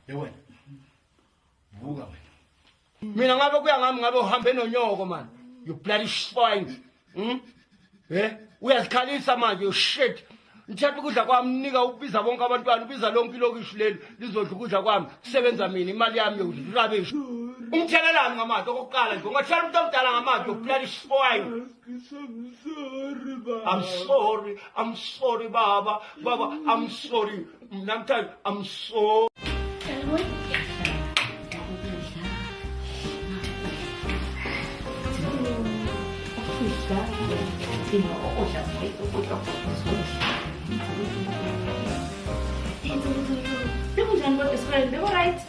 Yewena. Vuka wena. Mina ngabe kuya ngami ngabe uhambe nonyoko man. You bloody swine. Uyazikhalisa manje you shit. Ngithatha ukudla kwami nika ubiza bonke abantwana ubiza lonke ilokishi leli lizodla ukudla kwami kusebenza mina imali yami yokudla rubbish. Ungithelelani ngamanzi okokuqala nje ungathela umuntu omdala ngamanzi you bloody swine. I'm sorry baba. Baba I'm sorry. Namhlanje I'm sorry. Right?